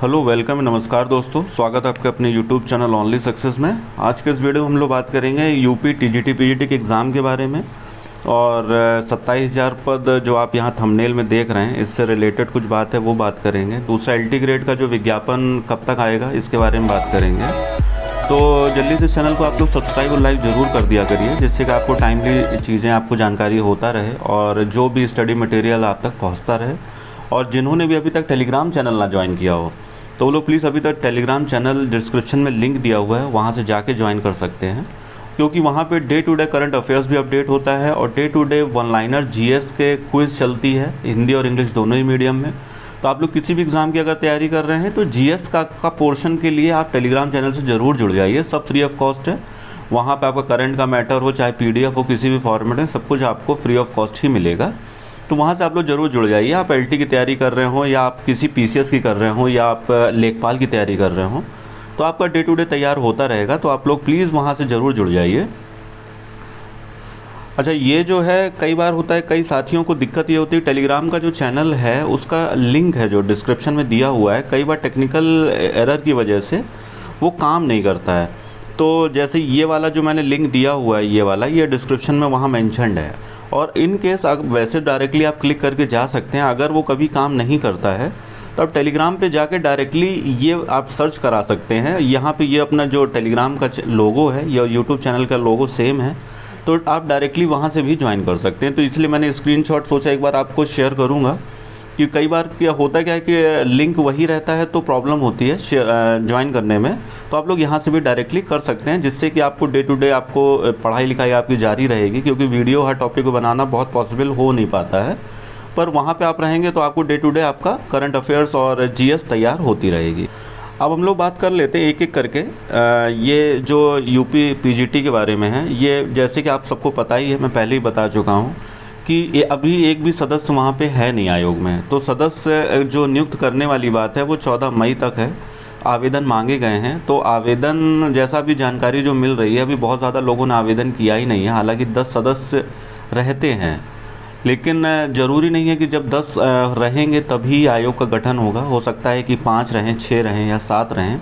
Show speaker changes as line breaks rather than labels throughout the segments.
Hello welcome नमस्कार दोस्तों, स्वागत है आपके अपने यूट्यूब चैनल ओनली सक्सेस में। आज के इस वीडियो में हम लोग बात करेंगे यूपी टीजीटी पीजीटी के एग्ज़ाम के बारे में। और 27,000 पद जो आप यहाँ थंबनेल में देख रहे हैं, इससे रिलेटेड कुछ बात है वो बात करेंगे। दूसरा एलटी ग्रेड का जो विज्ञापन कब तक आएगा इसके बारे में बात करेंगे। तो जल्दी से चैनल को आप लोग सब्सक्राइब और लाइक ज़रूर कर दिया करिए, जिससे कि आपको टाइमली चीज़ें आपको जानकारी होता रहे और जो भी स्टडी मटेरियल आप तक पहुँचता रहे। और जिन्होंने भी अभी तक टेलीग्राम चैनल ना ज्वाइन किया हो तो वो लोग प्लीज़ अभी तक टेलीग्राम चैनल डिस्क्रिप्शन में लिंक दिया हुआ है, वहाँ से जाके ज्वाइन कर सकते हैं, क्योंकि वहाँ पे day to day current affairs भी अपडेट होता है और day to day one liner GS के क्विज़ चलती है, हिंदी और इंग्लिश दोनों ही मीडियम में। तो आप लोग किसी भी एग्ज़ाम की अगर तैयारी कर रहे हैं तो जीएस का पोर्शन के लिए आप टेलीग्राम चैनल से ज़रूर जुड़ जाइए। सब फ्री ऑफ कॉस्ट है। वहाँ पर आपका करंट का मैटर हो चाहे PDF हो, किसी भी फॉर्मेट में सब कुछ आपको फ्री ऑफ कॉस्ट ही मिलेगा। तो वहाँ से आप लोग ज़रूर जुड़ जाइए। आप एलटी की तैयारी कर रहे हो या आप किसी पीसीएस की कर रहे हो या आप लेखपाल की तैयारी कर रहे हो, तो आपका डे टू डे तैयार होता रहेगा। तो आप लोग प्लीज़ वहाँ से ज़रूर जुड़ जाइए। अच्छा, ये जो है कई बार होता है, कई साथियों को दिक्कत ये होती है, टेलीग्राम का जो चैनल है उसका लिंक है जो डिस्क्रिप्शन में दिया हुआ है, कई बार टेक्निकल एरर की वजह से वो काम नहीं करता है। तो जैसे ये वाला जो मैंने लिंक दिया हुआ है, ये वाला, ये डिस्क्रिप्शन में वहाँ मेंशन्ड है। और इन केस वैसे डायरेक्टली आप क्लिक करके जा सकते हैं। अगर वो कभी काम नहीं करता है तो आप टेलीग्राम पे जाके डायरेक्टली ये आप सर्च करा सकते हैं। यहाँ पे ये अपना जो टेलीग्राम का लोगो है या यूट्यूब चैनल का लोगो सेम है, तो आप डायरेक्टली वहाँ से भी ज्वाइन कर सकते हैं। तो इसलिए मैंने स्क्रीनशॉट सोचा एक बार आपको शेयर करूँगा, कि कई बार क्या होता है कि लिंक वही रहता है तो प्रॉब्लम होती है ज्वाइन करने में। तो आप लोग यहाँ से भी डायरेक्टली कर सकते हैं, जिससे कि आपको डे टू डे आपको पढ़ाई लिखाई आपकी जारी रहेगी, क्योंकि वीडियो हर टॉपिक को बनाना बहुत पॉसिबल हो नहीं पाता है। पर वहाँ पे आप रहेंगे तो आपको डे टू डे आपका करंट अफेयर्स और जीएस तैयार होती रहेगी। अब हम लोग बात कर लेते हैं एक एक करके। ये जो यूपी पीजीटी के बारे में है, ये जैसे कि आप सबको पता ही है, मैं पहले ही बता चुका हूँ कि ये अभी एक भी सदस्य वहाँ पे है नहीं आयोग में। तो सदस्य जो नियुक्त करने वाली बात है वो 14 मई तक है। आवेदन मांगे गए हैं। तो आवेदन जैसा भी जानकारी जो मिल रही है, अभी बहुत ज़्यादा लोगों ने आवेदन किया ही नहीं है। हालांकि 10 सदस्य रहते हैं, लेकिन ज़रूरी नहीं है कि जब 10 रहेंगे तभी आयोग का गठन होगा। हो सकता है कि 5 रहें, 6 रहें या 7 रहें।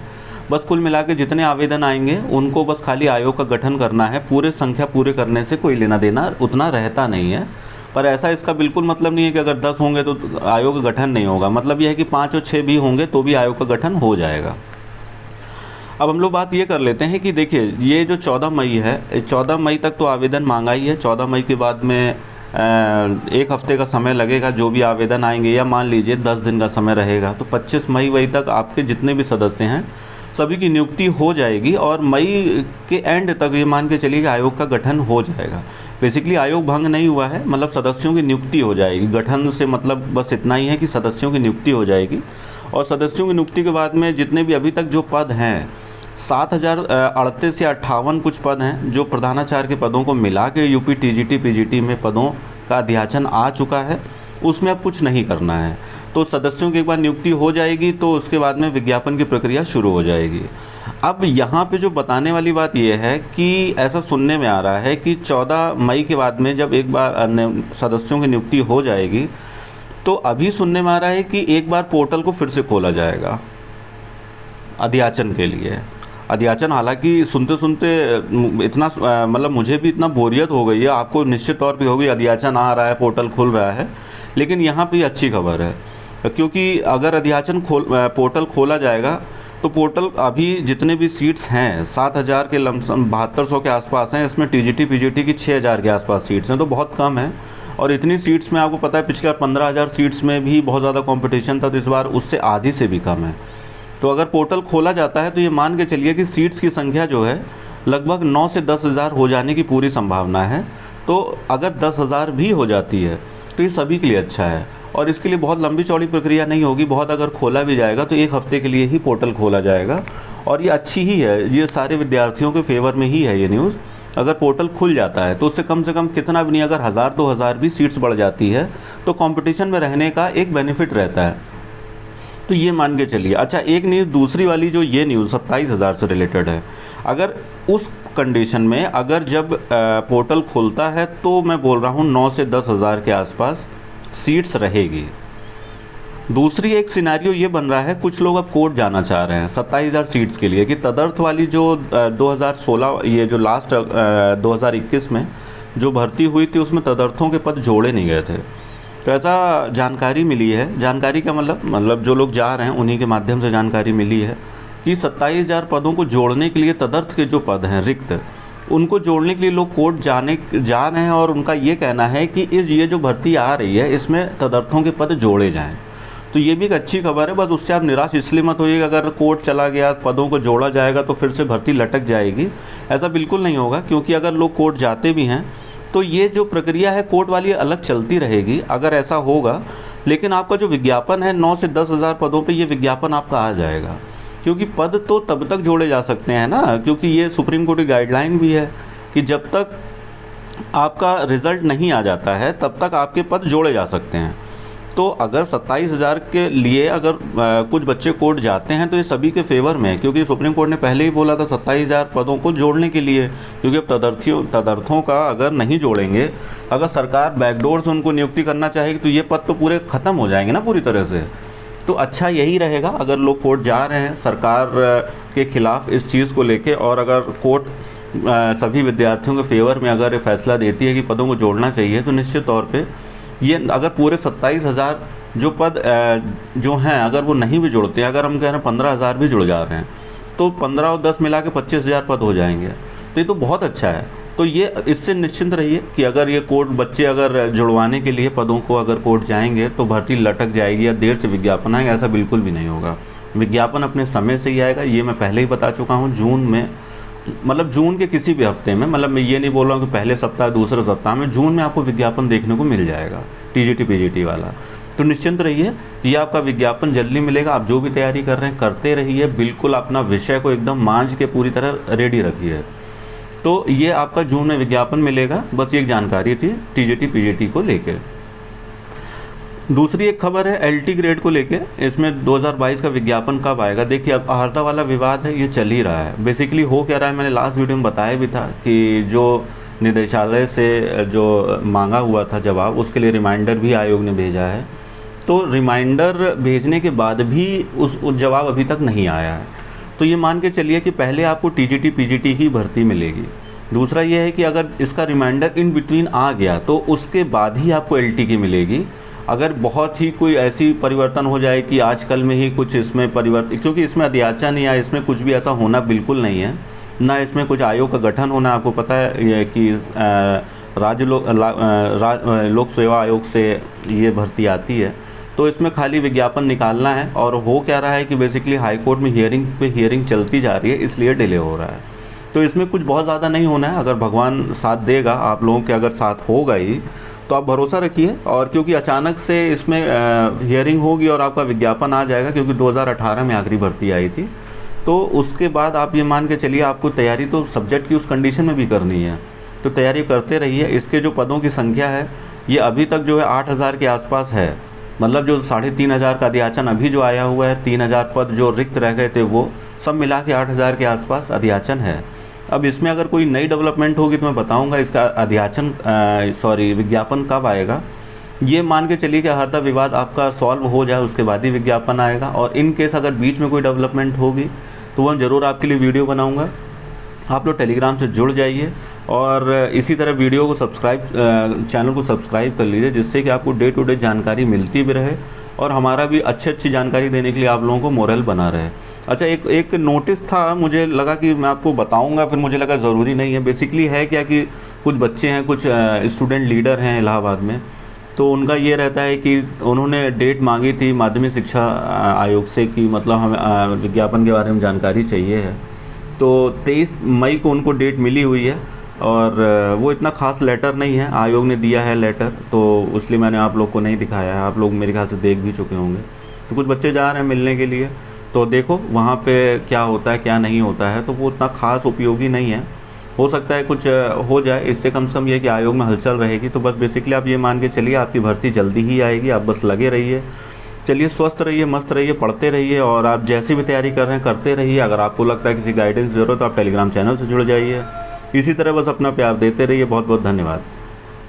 बस कुल मिला के जितने आवेदन आएंगे उनको बस खाली आयोग का गठन करना है। पूरे संख्या पूरे करने से कोई लेना देना उतना रहता नहीं है। पर ऐसा इसका बिल्कुल मतलब नहीं है कि अगर 10 होंगे तो आयोग का गठन नहीं होगा। मतलब यह है कि 5 और 6 भी होंगे तो भी आयोग का गठन हो जाएगा। अब हम लोग बात ये कर लेते हैं कि देखिए, ये जो 14 मई है, 14 मई तक तो आवेदन मांगा ही है। 14 मई के बाद में एक हफ्ते का समय लगेगा जो भी आवेदन आएंगे, या मान लीजिए 10 दिन का समय रहेगा। तो 25 मई तक आपके जितने भी सदस्य हैं सभी की नियुक्ति हो जाएगी और मई के एंड तक ये मान के चलिए कि आयोग का गठन हो जाएगा। बेसिकली आयोग भंग नहीं हुआ है, मतलब सदस्यों की नियुक्ति हो जाएगी। गठन से मतलब बस इतना ही है कि सदस्यों की नियुक्ति हो जाएगी। और सदस्यों की नियुक्ति के बाद में जितने भी अभी तक जो पद हैं, 7,038 या 58 कुछ पद हैं, जो प्रधानाचार्य के पदों को मिला के यूपी टीजीटी पीजीटी में पदों का अध्याचन आ चुका है, उसमें अब कुछ नहीं करना है। तो सदस्यों की एक बार नियुक्ति हो जाएगी तो उसके बाद में विज्ञापन की प्रक्रिया शुरू हो जाएगी। अब यहाँ पे जो बताने वाली बात यह है कि ऐसा सुनने में आ रहा है कि 14 मई के बाद में जब एक बार सदस्यों की नियुक्ति हो जाएगी, तो अभी सुनने में आ रहा है कि एक बार पोर्टल को फिर से खोला जाएगा अध्याचन के लिए। अध्याचन हालांकि सुनते सुनते इतना मतलब मुझे भी इतना बोरियत हो गई है, आपको निश्चित तौर पे होगी, अध्याचन आ रहा है, पोर्टल खुल रहा है। लेकिन यहाँ पे अच्छी खबर है, क्योंकि अगर अध्याचन पोर्टल खोला जाएगा तो पोर्टल अभी जितने भी सीट्स हैं 7,000 के लमसम 7200 के आसपास हैं। इसमें टीजीटी पीजीटी की 6,000 के आसपास सीट्स हैं, तो बहुत कम है। और इतनी सीट्स में आपको पता है पिछले 15,000 सीट्स में भी बहुत ज़्यादा कंपटीशन था, तो इस बार उससे आधी से भी कम है। तो अगर पोर्टल खोला जाता है तो ये मान के चलिए कि सीट्स की संख्या जो है लगभग 9 से 10,000 हो जाने की पूरी संभावना है। तो अगर 10,000 भी हो जाती है तो ये सभी के लिए अच्छा है। और इसके लिए बहुत लंबी चौड़ी प्रक्रिया नहीं होगी। बहुत अगर खोला भी जाएगा तो एक हफ्ते के लिए ही पोर्टल खोला जाएगा, और ये अच्छी ही है। ये सारे विद्यार्थियों के फेवर में ही है ये न्यूज़। अगर पोर्टल खुल जाता है तो उससे कम से कम कितना भी नहीं, अगर 1,000-2,000 भी सीट्स बढ़ जाती है तो कंपटीशन में रहने का एक बेनिफिट रहता है। तो ये मान के चलिए। अच्छा, एक न्यूज़ दूसरी वाली जो ये न्यूज़ 27,000 से रिलेटेड है, अगर उस कंडीशन में अगर जब पोर्टल खुलता है तो मैं बोल रहा हूँ 9 से 10,000 के आसपास सीट्स रहेगी। दूसरी एक सिनेरियो ये बन रहा है, कुछ लोग अब कोर्ट जाना चाह रहे हैं 27,000 सीट्स के लिए, कि तदर्थ वाली जो 2016 ये जो लास्ट 2021 में जो भर्ती हुई थी उसमें तदर्थों के पद जोड़े नहीं गए थे। तो ऐसा जानकारी मिली है, जानकारी का मतलब जो लोग जा रहे हैं उन्हीं के माध्यम से जानकारी मिली है कि 27,000 पदों को जोड़ने के लिए तदर्थ के जो पद हैं रिक्त, उनको जोड़ने के लिए लोग कोर्ट जा रहे हैं। और उनका ये कहना है कि ये जो भर्ती आ रही है इसमें तदर्थों के पद जोड़े जाएं। तो ये भी एक अच्छी खबर है, बस उससे आप निराश इसलिए मत होइएगा अगर कोर्ट चला गया, पदों को जोड़ा जाएगा तो फिर से भर्ती लटक जाएगी। ऐसा बिल्कुल नहीं होगा, क्योंकि अगर लोग कोर्ट जाते भी हैं तो ये जो प्रक्रिया है कोर्ट वाली अलग चलती रहेगी अगर ऐसा होगा। लेकिन आपका जो विज्ञापन है 9 से 10,000 पदों पे ये विज्ञापन आपका आ जाएगा, क्योंकि पद तो तब तक जोड़े जा सकते हैं ना, क्योंकि ये सुप्रीम कोर्ट की गाइडलाइन भी है कि जब तक आपका रिज़ल्ट नहीं आ जाता है तब तक आपके पद जोड़े जा सकते हैं। तो अगर 27,000 के लिए अगर कुछ बच्चे कोर्ट जाते हैं तो ये सभी के फेवर में है, क्योंकि सुप्रीम कोर्ट ने पहले ही बोला था 27,000 पदों को जोड़ने के लिए। क्योंकि अब तदर्थों का अगर नहीं जोड़ेंगे, अगर सरकार बैकडोर से उनको नियुक्ति करना चाहेगी तो ये पद तो पूरे ख़त्म हो जाएंगे ना पूरी तरह से। तो अच्छा यही रहेगा अगर लोग कोर्ट जा रहे हैं सरकार के खिलाफ इस चीज़ को लेके, और अगर कोर्ट सभी विद्यार्थियों के फेवर में अगर फैसला देती है कि पदों को जोड़ना चाहिए, तो निश्चित तौर पे ये अगर पूरे 27,000 जो पद जो हैं अगर वो नहीं भी जुड़ते हैं, अगर हम कह रहे हैं 15,000 भी जुड़ जा रहे हैं, तो 15 और 10 मिला के 25,000 पद हो जाएंगे। तो ये तो बहुत अच्छा है। तो ये इससे निश्चिंत रहिए कि अगर ये कोर्ट बच्चे अगर जुड़वाने के लिए पदों को अगर कोर्ट जाएंगे तो भर्ती लटक जाएगी या देर से विज्ञापन आएगा, ऐसा बिल्कुल भी नहीं होगा। विज्ञापन अपने समय से ही आएगा, ये मैं पहले ही बता चुका हूँ। जून में, मतलब जून के किसी भी हफ्ते में, मतलब मैं ये नहीं बोल रहा हूँ कि पहले सप्ताह दूसरे सप्ताह में, जून में आपको विज्ञापन देखने को मिल जाएगा टीजीटी पीजीटी वाला। तो निश्चिंत रहिए, ये आपका विज्ञापन जल्दी मिलेगा। आप जो भी तैयारी कर रहे हैं करते रहिए, बिल्कुल अपना विषय को एकदम मांझ के पूरी तरह रेडी रखिए। तो ये आपका जून में विज्ञापन मिलेगा। बस ये एक जानकारी थी टीजीटी पीजीटी को लेकर। दूसरी एक खबर है एलटी ग्रेड को लेके, इसमें 2022 का विज्ञापन कब आएगा। देखिए अब आहर्ता वाला विवाद है, ये चल ही रहा है। बेसिकली हो क्या रहा है, मैंने लास्ट वीडियो में बताया भी था कि जो निदेशालय से जो मांगा हुआ था जवाब, उसके लिए रिमाइंडर भी आयोग ने भेजा है। तो रिमाइंडर भेजने के बाद भी उस जवाब अभी तक नहीं आया है। तो ये मान के चलिए कि पहले आपको टीजीटी पीजीटी ही भर्ती मिलेगी। दूसरा ये है कि अगर इसका रिमाइंडर इन बिटवीन आ गया तो उसके बाद ही आपको एलटी की मिलेगी। अगर बहुत ही कोई ऐसी परिवर्तन हो जाए कि आजकल में ही कुछ इसमें परिवर्तन, क्योंकि इसमें अध्याचा नहीं आया, इसमें कुछ भी ऐसा होना बिल्कुल नहीं है, ना इसमें कुछ आयोग का गठन होना। आपको पता है कि राज्य लोक सेवा आयोग से ये भर्ती आती है, तो इसमें खाली विज्ञापन निकालना है। और हो क्या रहा है कि बेसिकली हाई कोर्ट में हियरिंग चलती जा रही है, इसलिए डिले हो रहा है। तो इसमें कुछ बहुत ज़्यादा नहीं होना है। अगर भगवान साथ देगा, आप लोगों के अगर साथ होगा ही, तो आप भरोसा रखिए। और क्योंकि अचानक से इसमें हियरिंग होगी और आपका विज्ञापन आ जाएगा, क्योंकि 2018 में आखिरी भर्ती आई थी, तो उसके बाद आप ये मान के चलिए आपको तैयारी तो सब्जेक्ट की उस कंडीशन में भी करनी है। तो तैयारी करते रहिए। इसके जो पदों की संख्या है ये अभी तक जो है 8,000 के आसपास है। मतलब जो 3,500 का अध्याचन अभी जो आया हुआ है, 3,000 पद जो रिक्त रह गए थे, वो सब मिला के 8,000 के आसपास अध्याचन है। अब इसमें अगर कोई नई डेवलपमेंट होगी तो मैं बताऊंगा। इसका विज्ञापन कब आएगा, ये मान के चलिए कि आहर्ता विवाद आपका सॉल्व हो जाए उसके बाद ही विज्ञापन आएगा। और इन केस अगर बीच में कोई डेवलपमेंट होगी तो वह ज़रूर आपके लिए वीडियो बनाऊंगा। आप लोग टेलीग्राम से जुड़ जाइए और इसी तरह वीडियो को चैनल को सब्सक्राइब कर लीजिए, जिससे कि आपको डे टू डे जानकारी मिलती भी रहे और हमारा भी अच्छी जानकारी देने के लिए आप लोगों को मोरल बना रहे। अच्छा, एक नोटिस था, मुझे लगा कि मैं आपको बताऊंगा, फिर मुझे लगा ज़रूरी नहीं है। बेसिकली है क्या कि कुछ बच्चे हैं, कुछ स्टूडेंट लीडर हैं इलाहाबाद में, तो उनका ये रहता है कि उन्होंने डेट मांगी थी माध्यमिक शिक्षा आयोग से कि मतलब हमें विज्ञापन के बारे में जानकारी चाहिए है। तो 23 मई को उनको डेट मिली हुई है और वो इतना खास लेटर नहीं है, आयोग ने दिया है लेटर, तो इसलिए मैंने आप लोग को नहीं दिखाया है। आप लोग मेरे ख्याल से देख भी चुके होंगे। तो कुछ बच्चे जा रहे हैं मिलने के लिए, तो देखो वहाँ पे क्या होता है क्या नहीं होता है। तो वो उतना खास उपयोगी नहीं है, हो सकता है कुछ हो जाए। इससे कम से कम ये कि आयोग में हलचल रहेगी। तो बस बेसिकली आप ये मान के चलिए आपकी भर्ती जल्दी ही आएगी, आप बस लगे रहिए। चलिए, स्वस्थ रहिए, मस्त रहिए, पढ़ते रहिए और आप जैसी भी तैयारी कर रहे हैं करते रहिए। अगर आपको लगता है किसी गाइडेंस ज़रूरत तो आप टेलीग्राम चैनल से जुड़ जाइए। इसी तरह बस अपना प्यार देते रहिए। बहुत बहुत धन्यवाद।